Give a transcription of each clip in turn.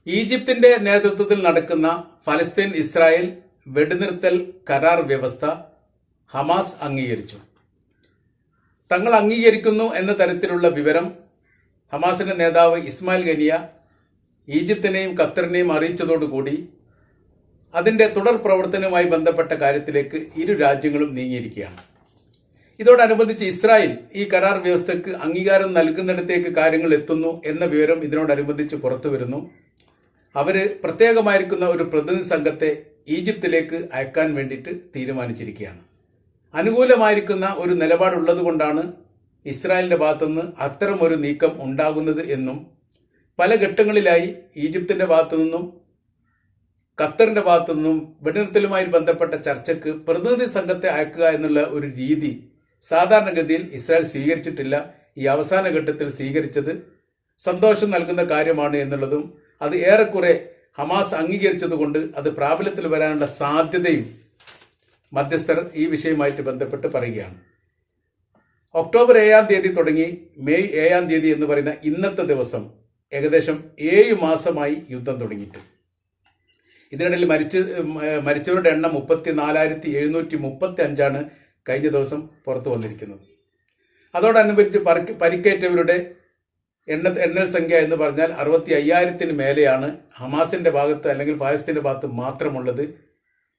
ഈജിപ്തിന്റെ നേതൃത്വത്തിൽ നടക്കുന്ന ഫലസ്തീൻ ഇസ്രായേൽ വെടിനിർത്തൽ കരാർ വ്യവസ്ഥ ഹമാസ് അംഗീകരിച്ചു. തങ്ങൾ അംഗീകരിക്കുന്നു എന്ന തരത്തിലുള്ള വിവരം ഹമാസിന്റെ നേതാവ് ഇസ്മായിൽ ഗനിയ ഈജിപ്തിനെയും ഖത്തറിനെയും അറിയിച്ചതോടുകൂടി അതിന്റെ തുടർ പ്രവർത്തനവുമായി ബന്ധപ്പെട്ട കാര്യത്തിലേക്ക് ഇരു രാജ്യങ്ങളും നീങ്ങിയിരിക്കുകയാണ്. ഇതോടനുബന്ധിച്ച് ഇസ്രായേൽ ഈ കരാർ വ്യവസ്ഥയ്ക്ക് അംഗീകാരം നൽകുന്നിടത്തേക്ക് കാര്യങ്ങൾ എത്തുന്നു എന്ന വിവരം ഇതിനോടനുബന്ധിച്ച് പുറത്തു വരുന്നു. അവര് പ്രത്യേകമായിരിക്കുന്ന ഒരു പ്രതിനിധി സംഘത്തെ ഈജിപ്തിലേക്ക് അയക്കാൻ വേണ്ടിയിട്ട് തീരുമാനിച്ചിരിക്കുകയാണ്. അനുകൂലമായിരിക്കുന്ന ഒരു നിലപാടുള്ളത് കൊണ്ടാണ് ഇസ്രായേലിന്റെ ഭാഗത്തുനിന്ന് അത്തരം ഒരു നീക്കം ഉണ്ടാകുന്നത് എന്നും പല ഘട്ടങ്ങളിലായി ഈജിപ്തിന്റെ ഭാഗത്തു നിന്നും ഖത്തറിന്റെ ഭാഗത്തു നിന്നും വെടിനിർത്തലുമായി ബന്ധപ്പെട്ട ചർച്ചയ്ക്ക് പ്രതിനിധി സംഘത്തെ അയക്കുക എന്നുള്ള ഒരു രീതി സാധാരണഗതിയിൽ ഇസ്രായേൽ സ്വീകരിച്ചിട്ടില്ല. ഈ അവസാന ഘട്ടത്തിൽ സ്വീകരിച്ചത് സന്തോഷം നൽകുന്ന കാര്യമാണ് എന്നുള്ളതും അത് ഏറെക്കുറെ ഹമാസ് അംഗീകരിച്ചതുകൊണ്ട് അത് പ്രാബല്യത്തിൽ വരാനുള്ള സാധ്യതയും മധ്യസ്ഥർ ഈ വിഷയവുമായിട്ട് ബന്ധപ്പെട്ട് പറയുകയാണ്. ഒക്ടോബർ 7 തുടങ്ങി മെയ് 7 എന്ന് പറയുന്ന ഇന്നത്തെ ദിവസം ഏകദേശം 7 മാസമായി യുദ്ധം തുടങ്ങിയിട്ട്. ഇതിനിടയിൽ മരിച്ചവരുടെ എണ്ണം 34,735 കഴിഞ്ഞ ദിവസം പുറത്തു വന്നിരിക്കുന്നത്. അതോടനുബന്ധിച്ച് പരിക്കേറ്റവരുടെ എണ്ണൽ സംഖ്യ എന്ന് പറഞ്ഞാൽ 65,000 മേലെയാണ് ഹമാസിന്റെ ഭാഗത്ത് അല്ലെങ്കിൽ പാലസ്തീന്റെ ഭാഗത്ത് മാത്രമുള്ളത്.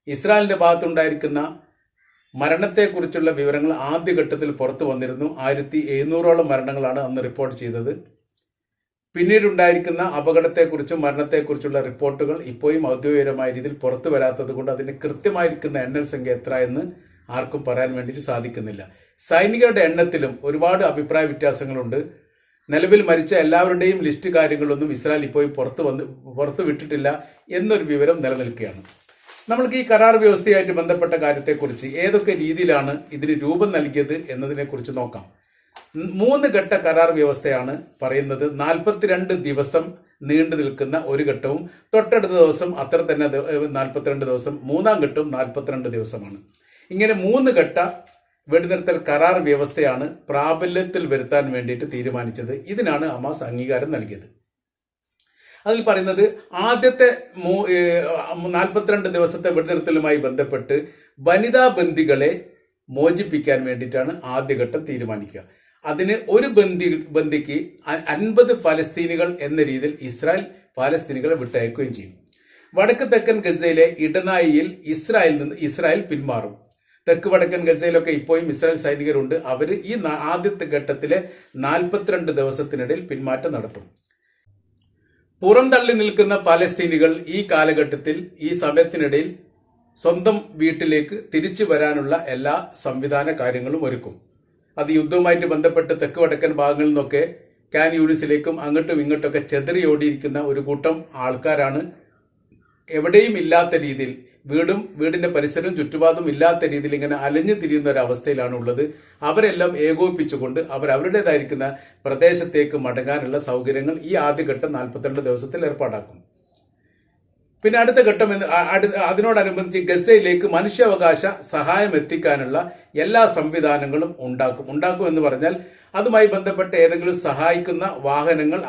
ഇസ്രായേലിന്റെ ഭാഗത്തുണ്ടായിരിക്കുന്ന മരണത്തെക്കുറിച്ചുള്ള വിവരങ്ങൾ ആദ്യഘട്ടത്തിൽ പുറത്തു വന്നിരുന്നു. 1700ഓളം മരണങ്ങളാണ് അന്ന് റിപ്പോർട്ട് ചെയ്തത്. പിന്നീടുണ്ടായിരിക്കുന്ന അപകടത്തെക്കുറിച്ചും മരണത്തെക്കുറിച്ചുള്ള റിപ്പോർട്ടുകൾ ഇപ്പോഴും ഔദ്യോഗികമായ രീതിയിൽ പുറത്തു വരാത്തത് കൊണ്ട് അതിന് കൃത്യമായിരിക്കുന്ന എണ്ണൽ സംഖ്യ എത്ര എന്ന് ആർക്കും പറയാൻ വേണ്ടിയിട്ട് സാധിക്കുന്നില്ല. സൈനികരുടെ എണ്ണത്തിലും ഒരുപാട് അഭിപ്രായ വ്യത്യാസങ്ങളുണ്ട്. നിലവിൽ മരിച്ച എല്ലാവരുടെയും ലിസ്റ്റ് കാര്യങ്ങളൊന്നും ഇസ്രായേൽ ഇപ്പോഴും പുറത്തു വിട്ടിട്ടില്ല എന്നൊരു വിവരം നിലനിൽക്കുകയാണ്. നമ്മൾക്ക് ഈ കരാർ വ്യവസ്ഥയായിട്ട് ബന്ധപ്പെട്ട കാര്യത്തെക്കുറിച്ച് ഏതൊക്കെ രീതിയിലാണ് ഇതിന് രൂപം നൽകിയത് എന്നതിനെക്കുറിച്ച് നോക്കാം. 3 ഘട്ട കരാർ വ്യവസ്ഥയാണ് പറയുന്നത്. 42 ദിവസം നീണ്ടു നിൽക്കുന്ന ഒരു ഘട്ടവും തൊട്ടടുത്ത ദിവസം അത്ര തന്നെ 42 ദിവസം, 3-ാം ഘട്ടവും 42 ദിവസമാണ്. ഇങ്ങനെ 3 ഘട്ട വെടിനിർത്തൽ കരാർ വ്യവസ്ഥയാണ് പ്രാബല്യത്തിൽ വരുത്താൻ വേണ്ടിയിട്ട് തീരുമാനിച്ചത്. ഇതിനാണ് ഹമാസ് അംഗീകാരം നൽകിയത്. അതിൽ പറയുന്നത് ആദ്യത്തെ 42 ദിവസത്തെ വെടിനിർത്തലുമായി ബന്ധപ്പെട്ട് വനിതാ ബന്ദികളെ മോചിപ്പിക്കാൻ വേണ്ടിയിട്ടാണ് ആദ്യഘട്ടം തീരുമാനിക്കുക. അതിന് ഒരു ബന്ദിക്ക് 50 ഫലസ്തീനികൾ എന്ന രീതിയിൽ ഫലസ്തീനികളെ വിട്ടയക്കുകയും ചെയ്യും. വടക്ക് തെക്കൻ ഗസയിലെ ഇടനാഴിയിൽ ഇസ്രായേൽ പിന്മാറും. തെക്ക് വടക്കൻ ഗസയിലൊക്കെ ഇപ്പോഴും ഇസ്രായേൽ സൈനികരുണ്ട്. അവർ ഈ ആദ്യത്തെ ഘട്ടത്തിലെ 42 ദിവസത്തിനിടയിൽ പിന്മാറ്റം നടത്തും. പുറംതള്ളി നിൽക്കുന്ന ഫലസ്തീനികൾ ഈ കാലഘട്ടത്തിൽ ഈ സമയത്തിനിടയിൽ സ്വന്തം വീട്ടിലേക്ക് തിരിച്ചു വരാനുള്ള എല്ലാ സംവിധാന കാര്യങ്ങളും ഒരുക്കും. അത് യുദ്ധവുമായിട്ട് ബന്ധപ്പെട്ട് തെക്ക് വടക്കൻ ഭാഗങ്ങളിൽ നിന്നൊക്കെ കാൻ യൂണിസിലേക്കും അങ്ങോട്ടും ഇങ്ങോട്ടൊക്കെ ചെതറിയോടിയിരിക്കുന്ന ഒരു കൂട്ടം ആൾക്കാരാണ്. എവിടെയും ഇല്ലാത്ത രീതിയിൽ വീടിന്റെ പരിസരവും ചുറ്റുപാടും ഇല്ലാത്ത രീതിയിൽ ഇങ്ങനെ അലഞ്ഞു തിരിയുന്ന ഒരു അവസ്ഥയിലാണ് ഉള്ളത്. അവരെല്ലാം ഏകോപിപ്പിച്ചുകൊണ്ട് അവരുടേതായിരിക്കുന്ന പ്രദേശത്തേക്ക് മടങ്ങാനുള്ള സൗകര്യങ്ങൾ ഈ ആദ്യഘട്ടം 42 ദിവസത്തിൽ ഏർപ്പാടാക്കും. പിന്നെ അടുത്ത ഘട്ടം അതിനോടനുബന്ധിച്ച് ഗസയിലേക്ക് മനുഷ്യാവകാശ സഹായം എത്തിക്കാനുള്ള എല്ലാ സംവിധാനങ്ങളും ഉണ്ടാക്കും എന്ന് പറഞ്ഞാൽ അതുമായി ബന്ധപ്പെട്ട് ഏതെങ്കിലും സഹായിക്കുന്ന വാഹനങ്ങൾ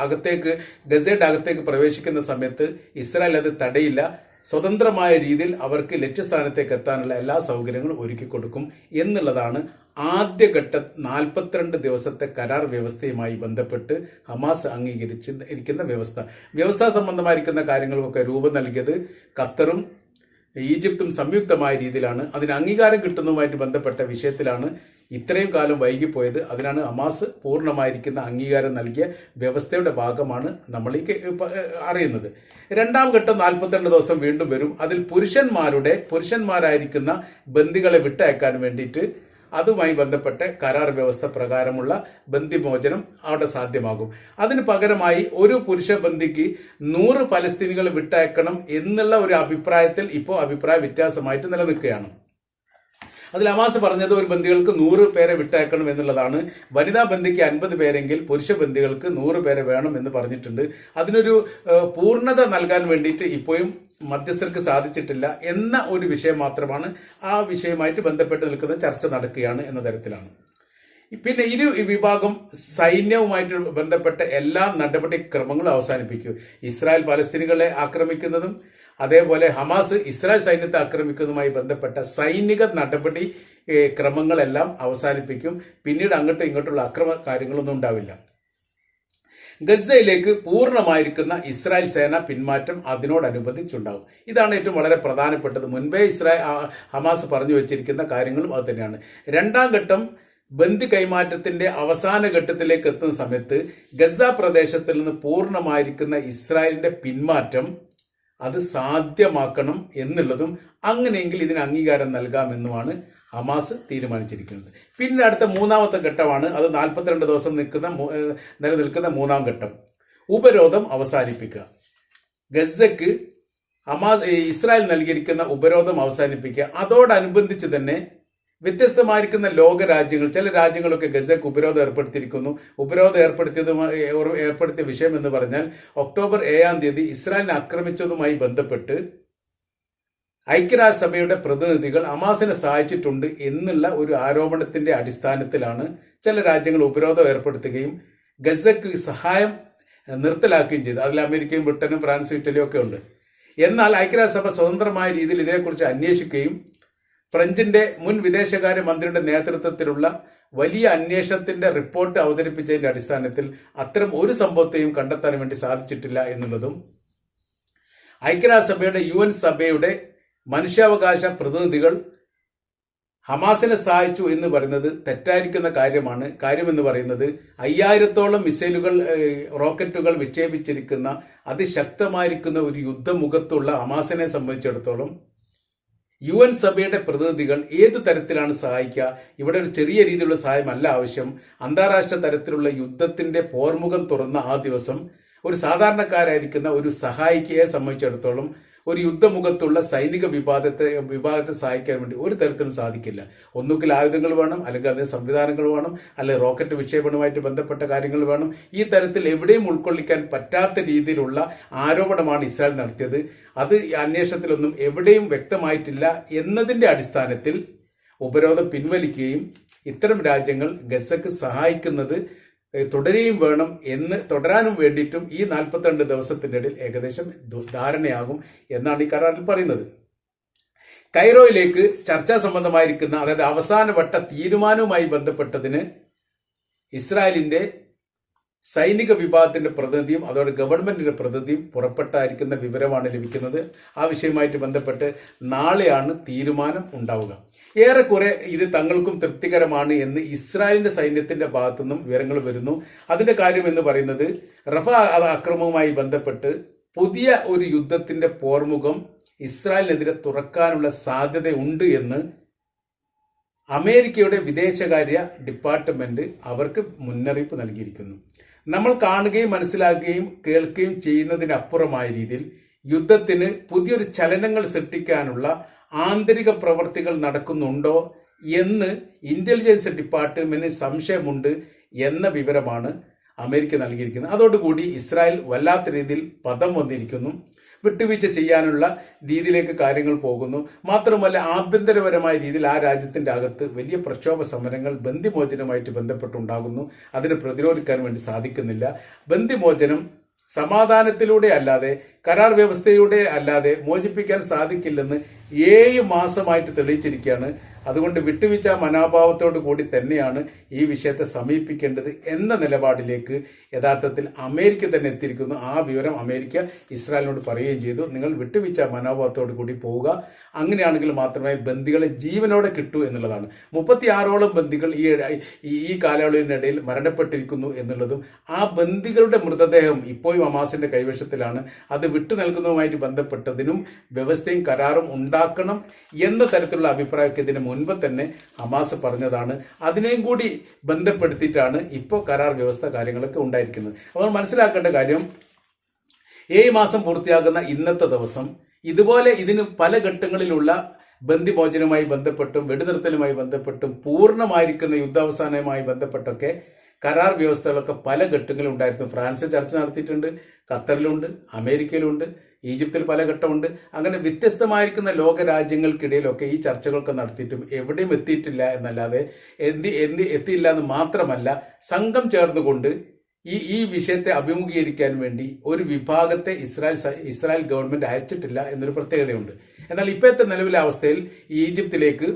ഗസയുടെ അകത്തേക്ക് പ്രവേശിക്കുന്ന സമയത്ത് ഇസ്രായേൽ അത് തടയില്ല. സ്വതന്ത്രമായ രീതിയിൽ അവർക്ക് ലക്ഷ്യസ്ഥാനത്തേക്ക് എത്താനുള്ള എല്ലാ സൗകര്യങ്ങളും ഒരുക്കി കൊടുക്കും എന്നുള്ളതാണ് ആദ്യഘട്ട 42 ദിവസത്തെ കരാർ വ്യവസ്ഥയുമായി ബന്ധപ്പെട്ട് ഹമാസ് അംഗീകരിച്ചിരിക്കുന്ന വ്യവസ്ഥാ സംബന്ധമായിരിക്കുന്ന കാര്യങ്ങൾക്കൊക്കെ രൂപം നൽകിയത് ഖത്തറും ഈജിപ്തും സംയുക്തമായ രീതിയിലാണ്. അതിന് അംഗീകാരം കിട്ടുന്നതുമായിട്ട് ബന്ധപ്പെട്ട വിഷയത്തിലാണ് ഇത്രയും കാലം വൈകിപ്പോയത്. അതിനാണ് ഹമാസ് പൂർണ്ണമായിരിക്കുന്ന അംഗീകാരം നൽകിയ വ്യവസ്ഥയുടെ ഭാഗമാണ് നമ്മൾ അറിയുന്നത്. 2-ാം ഘട്ടം 42 ദിവസം വീണ്ടും വരും. അതിൽ പുരുഷന്മാരായിരിക്കുന്ന ബന്ദികളെ വിട്ടയക്കാൻ വേണ്ടിയിട്ട് അതുമായി ബന്ധപ്പെട്ട കരാർ വ്യവസ്ഥ പ്രകാരമുള്ള ബന്ദിമോചനം അവിടെ സാധ്യമാകും. അതിന് പകരമായി ഒരു പുരുഷ ബന്ദിക്ക് 100 ഫലസ്തീനികളെ വിട്ടയക്കണം എന്നുള്ള ഒരു അഭിപ്രായത്തിൽ ഇപ്പോൾ അഭിപ്രായ വ്യത്യാസമായിട്ട് നിലനിൽക്കുകയാണ്. അതിൽ ഹമാസ് പറഞ്ഞത് ഒരു ബന്ദികൾക്ക് 100 പേരെ വിട്ടയക്കണം എന്നുള്ളതാണ്. വനിതാ ബന്ദിക്ക് 50 പേരെങ്കിൽ പുരുഷ ബന്ദികൾക്ക് 100 പേരെ വേണം എന്ന് പറഞ്ഞിട്ടുണ്ട്. അതിനൊരു പൂർണ്ണത നൽകാൻ വേണ്ടിയിട്ട് ഇപ്പോഴും മധ്യസ്ഥർക്ക് സാധിച്ചിട്ടില്ല എന്ന ഒരു വിഷയം മാത്രമാണ്. ആ വിഷയവുമായിട്ട് ബന്ധപ്പെട്ട് നിൽക്കുന്ന ചർച്ച നടക്കുകയാണ് എന്ന തരത്തിലാണ്. പിന്നെ ഇരു വിഭാഗം സൈന്യവുമായിട്ട് ബന്ധപ്പെട്ട എല്ലാ നടപടിക്രമങ്ങളും അവസാനിപ്പിക്കും. ഇസ്രായേൽ പലസ്തീനുകളെ ആക്രമിക്കുന്നതും അതേപോലെ ഹമാസ് ഇസ്രായേൽ സൈന്യത്തെ ആക്രമിക്കുന്നതുമായി ബന്ധപ്പെട്ട സൈനിക നടപടി ക്രമങ്ങളെല്ലാം അവസാനിപ്പിക്കും. പിന്നീട് അങ്ങോട്ടും ഇങ്ങോട്ടുള്ള അക്രമ കാര്യങ്ങളൊന്നും ഉണ്ടാവില്ല. ഗസയിലേക്ക് പൂർണ്ണമായിരിക്കുന്ന ഇസ്രായേൽ സേന പിന്മാറ്റം അതിനോടനുബന്ധിച്ചുണ്ടാകും. ഇതാണ് ഏറ്റവും വളരെ പ്രധാനപ്പെട്ടത്. മുൻപേ ഹമാസ് പറഞ്ഞു വെച്ചിരിക്കുന്ന കാര്യങ്ങളും അത് തന്നെയാണ്. രണ്ടാം ഘട്ടം ബന്ദി കൈമാറ്റത്തിന്റെ അവസാന ഘട്ടത്തിലേക്ക് എത്തുന്ന സമയത്ത് ഗസ പ്രദേശത്തിൽ നിന്ന് പൂർണ്ണമായിരിക്കുന്ന ഇസ്രായേലിന്റെ പിന്മാറ്റം അത് സാധ്യമാക്കണം എന്നുള്ളതും അങ്ങനെയെങ്കിൽ ഇതിന് അംഗീകാരം നൽകാമെന്നുമാണ് ഹമാസ് തീരുമാനിച്ചിരിക്കുന്നത്. പിന്നെ അടുത്ത മൂന്നാമത്തെ ഘട്ടമാണ്, അത് 42 ദിവസം നിലനിൽക്കുന്ന മൂന്നാം ഘട്ടം. ഉപരോധം അവസാനിപ്പിക്കുക. ഗസക്ക് ഇസ്രായേൽ നൽകിയിരിക്കുന്ന ഉപരോധം അവസാനിപ്പിക്കുക. അതോടനുബന്ധിച്ച് തന്നെ വ്യത്യസ്തമായിരിക്കുന്ന ലോകരാജ്യങ്ങൾ, ചില രാജ്യങ്ങളൊക്കെ ഗസക്ക് ഉപരോധം ഏർപ്പെടുത്തിയിരിക്കുന്നു. ഉപരോധം ഏർപ്പെടുത്തിയ വിഷയം എന്ന് പറഞ്ഞാൽ ഒക്ടോബർ 7 ഇസ്രായേലിനെ ആക്രമിച്ചതുമായി ബന്ധപ്പെട്ട് ഐക്യരാഷ്ട്രസഭയുടെ പ്രതിനിധികൾ ഹമാസിനെ സഹായിച്ചിട്ടുണ്ട് എന്നുള്ള ഒരു ആരോപണത്തിന്റെ അടിസ്ഥാനത്തിലാണ് ചില രാജ്യങ്ങൾ ഉപരോധം ഏർപ്പെടുത്തുകയും ഗസക്ക് സഹായം നിർത്തലാക്കുകയും ചെയ്തു. അതിൽ അമേരിക്കയും ബ്രിട്ടനും ഫ്രാൻസും ഇറ്റലിയും ഒക്കെ ഉണ്ട്. എന്നാൽ ഐക്യരാഷ്ട്രസഭ സ്വതന്ത്രമായ രീതിയിൽ ഇതിനെക്കുറിച്ച് അന്വേഷിക്കുകയും ഫ്രഞ്ചിന്റെ മുൻ വിദേശകാര്യ മന്ത്രിയുടെ നേതൃത്വത്തിലുള്ള വലിയ അന്വേഷണത്തിന്റെ റിപ്പോർട്ട് അവതരിപ്പിച്ചതിന്റെ അടിസ്ഥാനത്തിൽ അത്തരം ഒരു സംഭവത്തെയും കണ്ടെത്താൻ വേണ്ടി സാധിച്ചിട്ടില്ല എന്നുള്ളതും ഐക്യരാഷ്ട്രസഭയുടെ UN സഭയുടെ മനുഷ്യാവകാശ പ്രതിനിധികൾ ഹമാസിനെ സഹായിച്ചു എന്ന് പറയുന്നത് തെറ്റായിരിക്കുന്ന കാര്യമാണ്. കാര്യമെന്ന് പറയുന്നത് 5000-ഓളം മിസൈലുകൾ, റോക്കറ്റുകൾ വിക്ഷേപിച്ചിരിക്കുന്ന അതിശക്തമായിരിക്കുന്ന ഒരു യുദ്ധമുഖത്തുള്ള ഹമാസിനെ സംബന്ധിച്ചിടത്തോളം UN സഭയുടെ പ്രതിനിധികൾ ഏത് തരത്തിലാണ് സഹായിക്കുക? ഇവിടെ ഒരു ചെറിയ രീതിയിലുള്ള സഹായമല്ല ആവശ്യം. അന്താരാഷ്ട്ര തരത്തിലുള്ള യുദ്ധത്തിന്റെ പോർമുഖം തുറന്ന ആ ദിവസം ഒരു സാധാരണക്കാരായിരിക്കുന്ന ഒരു സഹായിക്കയെ സംബന്ധിച്ചിടത്തോളം ഒരു യുദ്ധമുഖത്തുള്ള സൈനിക വിഭാഗത്തെ സഹായിക്കാൻ വേണ്ടി ഒരു തരത്തിലും സാധിക്കില്ല. ഒന്നുകിൽ ആയുധങ്ങൾ വേണം, അല്ലെങ്കിൽ അതിന് സംവിധാനങ്ങൾ വേണം, അല്ലെങ്കിൽ റോക്കറ്റ് വിക്ഷേപണവുമായിട്ട് ബന്ധപ്പെട്ട കാര്യങ്ങൾ വേണം. ഈ തരത്തിൽ എവിടെയും ഉൾക്കൊള്ളിക്കാൻ പറ്റാത്ത രീതിയിലുള്ള ആരോപണമാണ് ഇസ്രായേൽ നടത്തിയത്. അത് അന്വേഷണത്തിലൊന്നും എവിടെയും വ്യക്തമായിട്ടില്ല എന്നതിന്റെ അടിസ്ഥാനത്തിൽ ഉപരോധം പിൻവലിക്കുകയും ഇത്തരം രാജ്യങ്ങൾ ഗസക്ക് സഹായിക്കുന്നത് തുടരുകയും വേണം എന്ന് തുടരാനും വേണ്ടിയിട്ടും ഈ 42 ദിവസത്തിന്റെ ഇടയിൽ ഏകദേശം ധാരണയാകും എന്നാണ് ഈ കരാറിൽ പറയുന്നത്. കൈറോയിലേക്ക് ചർച്ചാ സംബന്ധമായിരിക്കുന്ന, അതായത് അവസാനവട്ട തീരുമാനവുമായി ബന്ധപ്പെട്ടതിന് ഇസ്രായേലിന്റെ സൈനിക വിഭാഗത്തിന്റെ പ്രതിനിധിയും അതോടെ ഗവൺമെന്റിന്റെ പ്രതിനിധിയും പുറപ്പെട്ടായിരിക്കുന്ന വിവരമാണ് ലഭിക്കുന്നത്. ആ വിഷയവുമായിട്ട് ബന്ധപ്പെട്ട് നാളെയാണ് തീരുമാനം ഉണ്ടാവുക. ഏറെക്കുറെ ഇത് തങ്ങൾക്കും തൃപ്തികരമാണ് എന്ന് ഇസ്രായേലിന്റെ സൈന്യത്തിന്റെ ഭാഗത്തു നിന്നും വിവരങ്ങൾ വരുന്നു. അതിന്റെ കാര്യം എന്ന് പറയുന്നത് റഫ ആക്രമണവുമായി ബന്ധപ്പെട്ട് പുതിയ ഒരു യുദ്ധത്തിന്റെ പോർമുഖം ഇസ്രായേലിനെതിരെ തുറക്കാനുള്ള സാധ്യതയുണ്ട് എന്ന് അമേരിക്കയുടെ വിദേശകാര്യ ഡിപ്പാർട്ട്മെന്റ് അവർക്ക് മുന്നറിയിപ്പ് നൽകിയിരിക്കുന്നു. നമ്മൾ കാണുകയും മനസ്സിലാക്കുകയും കേൾക്കുകയും ചെയ്യുന്നതിനപ്പുറമായ രീതിയിൽ യുദ്ധത്തിന് പുതിയൊരു ചലനങ്ങൾ സൃഷ്ടിക്കാനുള്ള ആന്തരിക പ്രവർത്തികൾ നടക്കുന്നുണ്ടോ എന്ന് ഇന്റലിജൻസ് ഡിപ്പാർട്ട്മെന്റിന് സംശയമുണ്ട് എന്ന വിവരമാണ് അമേരിക്ക നൽകിയിരിക്കുന്നത്. അതോടുകൂടി ഇസ്രായേൽ വല്ലാത്ത രീതിയിൽ പദം വന്നിരിക്കുന്നു. വിട്ടുവീഴ്ച ചെയ്യാനുള്ള രീതിയിലേക്ക് കാര്യങ്ങൾ പോകുന്നു. മാത്രമല്ല, ആഭ്യന്തരപരമായ രീതിയിൽ ആ രാജ്യത്തിന്റെ അകത്ത് വലിയ പ്രക്ഷോഭ സമരങ്ങൾ ബന്ദിമോചനവുമായിട്ട് ബന്ധപ്പെട്ടുണ്ടാകുന്നു. അതിനെ പ്രതിരോധിക്കാൻ വേണ്ടി സാധിക്കുന്നില്ല. ബന്ദിമോചനം സമാധാനത്തിലൂടെ അല്ലാതെ, കരാർ വ്യവസ്ഥയിലൂടെ അല്ലാതെ മോചിപ്പിക്കാൻ സാധിക്കില്ലെന്ന് 7 മാസമായിട്ട് തെളിയിച്ചിരിക്കുകയാണ്. അതുകൊണ്ട് വിട്ടുവീഴ്ച മനോഭാവത്തോടു കൂടി തന്നെയാണ് ഈ വിഷയത്തെ സമീപിക്കേണ്ടത് എന്ന നിലപാടിലേക്ക് യഥാർത്ഥത്തിൽ അമേരിക്ക തന്നെ എത്തിയിരിക്കുന്നു. ആ വിവരം അമേരിക്ക ഇസ്രായേലിനോട് പറയുകയും ചെയ്തു. നിങ്ങൾ വിട്ടുവീഴ്ച മനോഭാവത്തോടു കൂടി പോവുക, അങ്ങനെയാണെങ്കിൽ മാത്രമേ ബന്ദികളെ ജീവനോടെ കിട്ടൂ എന്നുള്ളതാണ്. 36ഓളം ബന്ദികൾ ഈ കാലയളവിനിടയിൽ മരണപ്പെട്ടിരിക്കുന്നു എന്നുള്ളതും ആ ബന്ദികളുടെ മൃതദേഹം ഇപ്പോഴും ഹമാസിന്റെ കൈവശത്തിലാണ്. അത് വിട്ടു നൽകുന്നതുമായിട്ട് ബന്ധപ്പെട്ടതിനും വ്യവസ്ഥയും കരാറും ഉണ്ടാക്കണം എന്ന തരത്തിലുള്ള അഭിപ്രായമൊക്കെ ഇതിന് മുൻപ് തന്നെ ഹമാസ് പറഞ്ഞതാണ്. അതിനെയും കൂടി ബന്ധപ്പെടുത്തിയിട്ടാണ് ഇപ്പോൾ കരാർ വ്യവസ്ഥ കാര്യങ്ങളൊക്കെ ഉണ്ടായിരിക്കുന്നത്. അപ്പോൾ മനസ്സിലാക്കേണ്ട കാര്യം, 7 മാസം പൂർത്തിയാകുന്ന ഇന്നത്തെ ദിവസം ഇതുപോലെ ഇതിന് പല ഘട്ടങ്ങളിലുള്ള ബന്ദിമോചനവുമായി ബന്ധപ്പെട്ടും വെടിനിർത്തലുമായി ബന്ധപ്പെട്ടും പൂർണ്ണമായിരിക്കുന്ന യുദ്ധാവസാനവുമായി ബന്ധപ്പെട്ടൊക്കെ കരാർ വ്യവസ്ഥകളൊക്കെ പല ഘട്ടങ്ങളും ഉണ്ടായിരുന്നു. ഫ്രാൻസ് ചർച്ച നടത്തിയിട്ടുണ്ട്, ഖത്തറിലുണ്ട്, അമേരിക്കയിലുണ്ട്, ഈജിപ്തിൽ പല ഘട്ടമുണ്ട്. അങ്ങനെ വ്യത്യസ്തമായിരിക്കുന്ന ലോക രാജ്യങ്ങൾക്കിടയിലൊക്കെ ഈ ചർച്ചകളൊക്കെ നടത്തിയിട്ടും എവിടെയും എത്തിയിട്ടില്ല എന്നല്ലാതെ എത്തിയില്ല എന്ന് മാത്രമല്ല, സംഘം ചേർന്നുകൊണ്ട് ഈ വിഷയത്തെ അഭിമുഖീകരിക്കാൻ വേണ്ടി ഒരു വിഭാഗത്തെ ഇസ്രായേൽ ഗവൺമെന്റ് അയച്ചിട്ടില്ല എന്നൊരു പ്രത്യേകതയുണ്ട്. എന്നാൽ ഇപ്പോഴത്തെ നിലവിലെ അവസ്ഥയിൽ ഈജിപ്തിലേക്ക്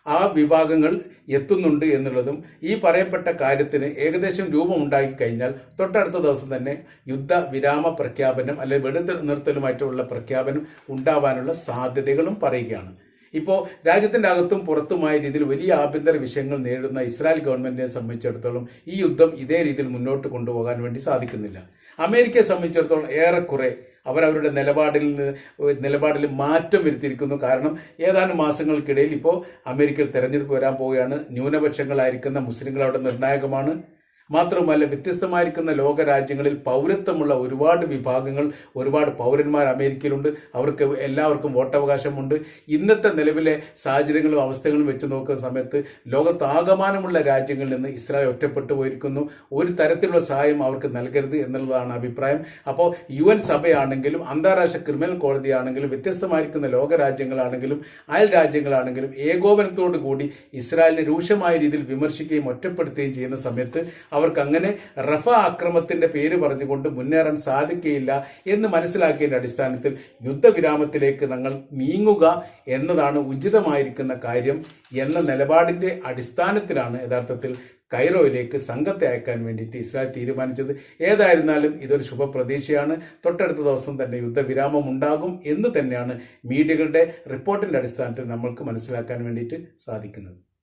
ആ വിഭാഗങ്ങൾ എത്തുന്നുണ്ട് എന്നുള്ളതും ഈ പറയപ്പെട്ട കാര്യത്തിന് ഏകദേശം രൂപമുണ്ടാക്കി കഴിഞ്ഞാൽ തൊട്ടടുത്ത ദിവസം തന്നെ യുദ്ധവിരാമ പ്രഖ്യാപനം അല്ലെങ്കിൽ വെടിനിർത്തലുമായിട്ടുള്ള പ്രഖ്യാപനം ഉണ്ടാവാനുള്ള സാധ്യതകളും പറയുകയാണ്. ഇപ്പോൾ രാജ്യത്തിന്റെ അകത്തും പുറത്തുമായ രീതിയിൽ വലിയ ആഭ്യന്തര വിഷയങ്ങൾ നേരിടുന്ന ഇസ്രായേൽ ഗവൺമെന്റിനെ സംബന്ധിച്ചിടത്തോളം ഈ യുദ്ധം ഇതേ രീതിയിൽ മുന്നോട്ട് കൊണ്ടുപോകാൻ വേണ്ടി സാധിക്കുന്നില്ല. അമേരിക്കയെ സംബന്ധിച്ചിടത്തോളം ഏറെക്കുറെ അവരവരുടെ നിലപാടിൽ മാറ്റം വരുത്തിയിരിക്കുന്നു. കാരണം ഏതാനും മാസങ്ങൾക്കിടയിൽ ഇപ്പോൾ അമേരിക്കയിൽ തെരഞ്ഞെടുപ്പ് വരാൻ പോവുകയാണ്. ന്യൂനപക്ഷങ്ങളായിരിക്കുന്ന മുസ്ലിങ്ങൾ അവിടെ നിർണായകമാണ്. മാത്രമല്ല, വ്യത്യസ്തമായിരിക്കുന്ന ലോക രാജ്യങ്ങളിൽ പൗരത്വമുള്ള ഒരുപാട് വിഭാഗങ്ങൾ, ഒരുപാട് പൗരന്മാർ അമേരിക്കയിലുണ്ട്. അവർക്ക് എല്ലാവർക്കും വോട്ടവകാശമുണ്ട്. ഇന്നത്തെ നിലവിലെ സാഹചര്യങ്ങളും അവസ്ഥകളും വെച്ച് നോക്കുന്ന സമയത്ത് ലോകത്താകമാനമുള്ള രാജ്യങ്ങളിൽ നിന്ന് ഇസ്രായേൽ ഒറ്റപ്പെട്ടു പോയിരിക്കുന്നു. ഒരു തരത്തിലുള്ള സഹായം അവർക്ക് നൽകരുത് എന്നുള്ളതാണ് അഭിപ്രായം. അപ്പോൾ UN സഭയാണെങ്കിലും അന്താരാഷ്ട്ര ക്രിമിനൽ കോടതിയാണെങ്കിലും വ്യത്യസ്തമായിരിക്കുന്ന ലോക രാജ്യങ്ങളാണെങ്കിലും അയൽ രാജ്യങ്ങളാണെങ്കിലും ഏകോപനത്തോടു കൂടി ഇസ്രായേലിനെ രൂക്ഷമായ രീതിയിൽ വിമർശിക്കുകയും ഒറ്റപ്പെടുത്തുകയും ചെയ്യുന്ന സമയത്ത് അവർക്ക് അങ്ങനെ റഫ ആക്രമണത്തിന്റെ പേര് പറഞ്ഞുകൊണ്ട് മുന്നേറാൻ സാധിക്കുകയില്ല എന്ന് മനസ്സിലാക്കിയതിന്റെ അടിസ്ഥാനത്തിൽ യുദ്ധവിരാമത്തിലേക്ക് ഞങ്ങൾ നീങ്ങുക എന്നതാണ് ഉചിതമായിരിക്കുന്ന കാര്യം എന്ന നിലപാടിന്റെ അടിസ്ഥാനത്തിലാണ് യഥാർത്ഥത്തിൽ കൈറോയിലേക്ക് സംഘത്തെ അയക്കാൻ വേണ്ടിയിട്ട് ഇസ്രായേൽ തീരുമാനിച്ചത്. ഏതായിരുന്നാലും ഇതൊരു ശുഭപ്രതീക്ഷയാണ്. തൊട്ടടുത്ത ദിവസം തന്നെ യുദ്ധവിരാമം ഉണ്ടാകും എന്ന് തന്നെയാണ് മീഡിയകളുടെ റിപ്പോർട്ടിന്റെ അടിസ്ഥാനത്തിൽ നമ്മൾക്ക് മനസ്സിലാക്കാൻ വേണ്ടിയിട്ട് സാധിക്കുന്നത്.